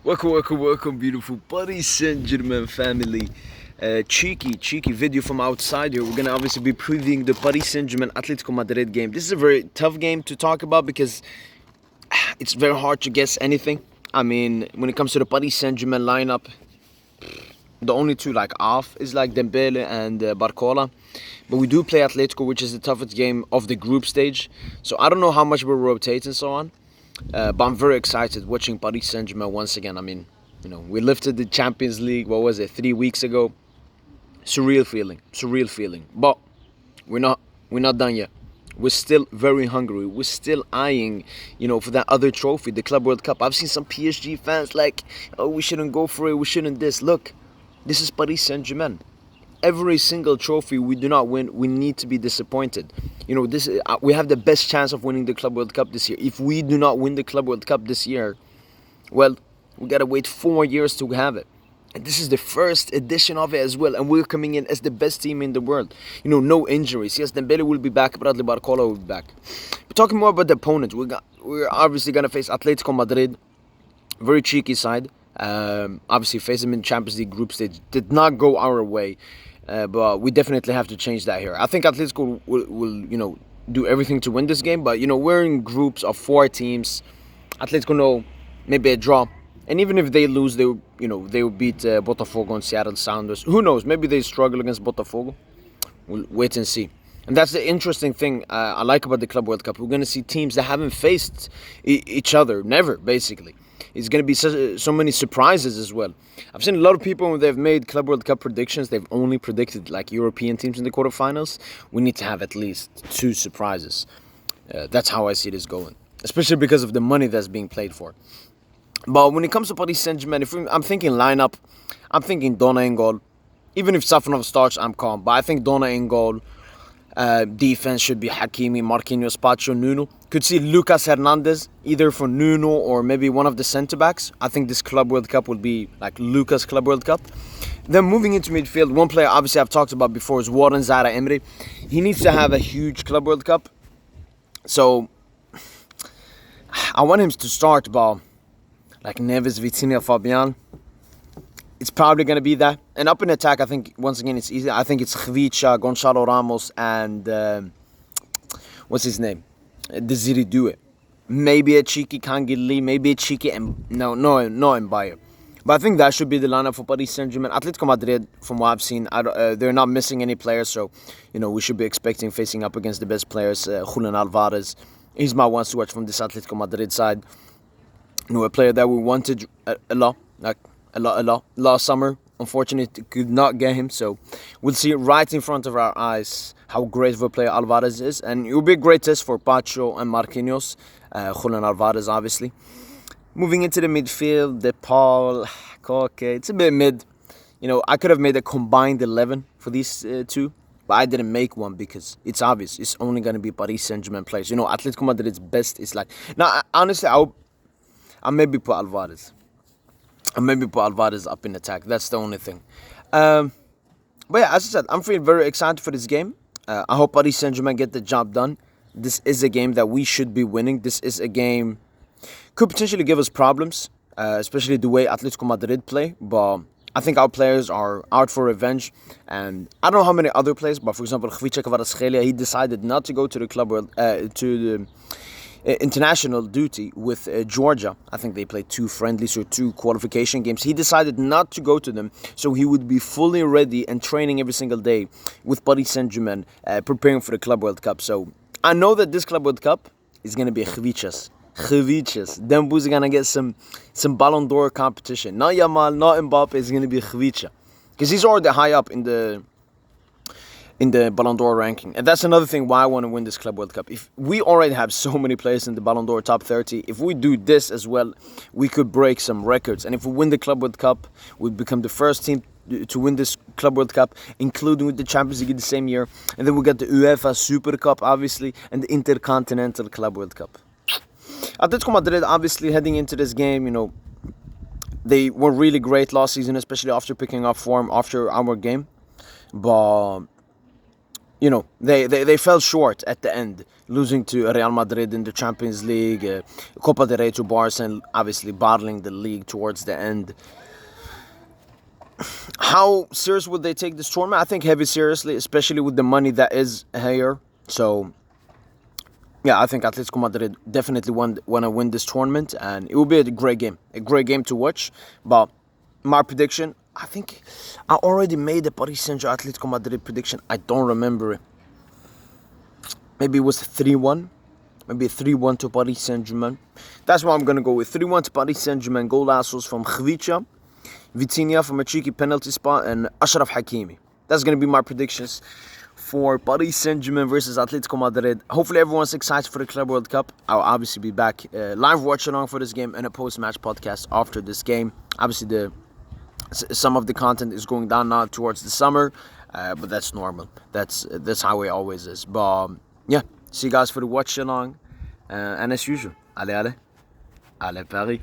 Welcome, beautiful Paris Saint-Germain family. Cheeky video from outside here. We're gonna obviously be previewing the Paris Saint-Germain Atletico Madrid game. This is a very tough game to talk about because it's very hard to guess anything. I mean, when it comes to the Paris Saint-Germain lineup, the only two off is Dembele and Barcola. But we do play Atletico, which is the toughest game of the group stage. So I don't know how much we'll rotate and so on. But I'm very excited watching Paris Saint-Germain once again. I mean, we lifted the Champions League, 3 weeks ago. Surreal feeling. But we're not done yet. We're still very hungry. We're still eyeing, for that other trophy, the Club World Cup. I've seen some PSG fans we shouldn't go for it, we shouldn't this. Look, this is Paris Saint-Germain. Every single trophy we do not win, we need to be disappointed. We have the best chance of winning the Club World Cup this year. If we do not win the Club World Cup this year, well, we gotta wait 4 years to have it. And this is the first edition of it as well, and we're coming in as the best team in the world. No injuries. Yes, Dembele will be back, Bradley Barcola will be back. But talking more about the opponents, we're obviously gonna face Atletico Madrid, very cheeky side. Obviously, face them in Champions League group stage did not go our way. But we definitely have to change that here. I think Atletico will do everything to win this game. But, we're in groups of 4 teams. Atletico, maybe a draw. And even if they lose, they will beat Botafogo and Seattle Sounders. Who knows? Maybe they struggle against Botafogo. We'll wait and see. And that's the interesting thing I like about the Club World Cup. We're going to see teams that haven't faced each other. Never, basically. It's going to be so many surprises as well. I've seen a lot of people when they've made Club World Cup predictions, they've only predicted European teams in the quarterfinals. We need to have at least 2 surprises. That's how I see this going, especially because of the money that's being played for. But when it comes to Paris Saint-Germain, I'm thinking lineup, I'm thinking Donna in goal. Even if Safanov starts, I'm calm. But I think Donna in goal. Defense should be Hakimi, Marquinhos, Pacho, Nuno. Could see Lucas Hernandez either for Nuno or maybe one of the centre backs. I think this Club World Cup would be like Lucas Club World Cup. Then moving into midfield, one player obviously I've talked about before is Warren Zaire-Emery. He needs to have a huge Club World Cup. So I want him to start, but like Neves, Vitinha, Fabian. It's probably going to be that. And up in attack, I think, once again, it's easy. I think it's Khvicha, Gonçalo Ramos, and what's his name? Desiree Doué. Maybe a cheeky Kangili, maybe a cheeky... No Mbaye. But I think that should be the lineup for Paris Saint-Germain. Atletico Madrid, from what I've seen, they're not missing any players. So, we should be expecting facing up against the best players. Julian Alvarez. He's my one to watch from this Atletico Madrid side. A player that we wanted a lot last summer. Unfortunately, could not get him, so we'll see right in front of our eyes how great of a player Alvarez is, and it will be a great test for Pacho and Marquinhos. Julian Alvarez, obviously. Moving into the midfield, DePaul, Koke, it's a bit mid. I could have made a combined 11 for these 2, but I didn't make one because it's obvious. It's only going to be Paris Saint-Germain players. Atletico Madrid's best is now, honestly, I'll maybe put Alvarez. And maybe put Alvarez up in attack. That's the only thing. But yeah, as I said, I'm feeling very excited for this game. I hope Paris Saint-Germain get the job done. This is a game that we should be winning. This is a game could potentially give us problems, especially the way Atletico Madrid play. But I think our players are out for revenge. And I don't know how many other players, but for example, Khvicha Kvaratskhelia, he decided not to go to the club world, to the international duty with Georgia. I think they played 2 friendlies or 2 qualification games. He decided not to go to them, so he would be fully ready and training every single day with Paris Saint-Germain, preparing for the Club World Cup. So I know that this Club World Cup is going to be Khvichas. Them boys are going to get some Ballon d'Or competition. Not Yamal, not Mbappe, it's going to be Khvicha. Because he's already high up in the Ballon d'Or ranking. And that's another thing why I want to win this Club World Cup. If we already have so many players in the Ballon d'Or top 30, if we do this as well, we could break some records. And if we win the Club World Cup, we'd become the first team to win this Club World Cup, including with the Champions League the same year. And then we got the UEFA Super Cup, obviously, and the Intercontinental Club World Cup. Atletico Madrid, obviously, heading into this game, they were really great last season, especially after picking up form after our game. But they fell short at the end, losing to Real Madrid in the Champions League, Copa del Rey to Barca, and obviously bottling the league towards the end. How serious would they take this tournament? I think heavy seriously, especially with the money that is here. So, yeah, I think Atletico Madrid definitely want to win this tournament, and it will be a great game to watch. But my prediction, I think I already made a Paris Saint-Germain Atletico Madrid prediction. I don't remember it. Maybe it was 3-1. Maybe 3-1 to Paris Saint-Germain. That's what I'm going to go with. 3-1 to Paris Saint-Germain. Goal from Khvicha, Vitinha from a cheeky penalty spot, and Ashraf Hakimi. That's going to be my predictions for Paris Saint-Germain versus Atletico Madrid. Hopefully everyone's excited for the Club World Cup. I'll obviously be back live watch along for this game and a post-match podcast after this game. Obviously some of the content is going down now towards the summer, but that's normal. That's how it always is. But yeah, see you guys for the watch along, and as usual, allez Paris.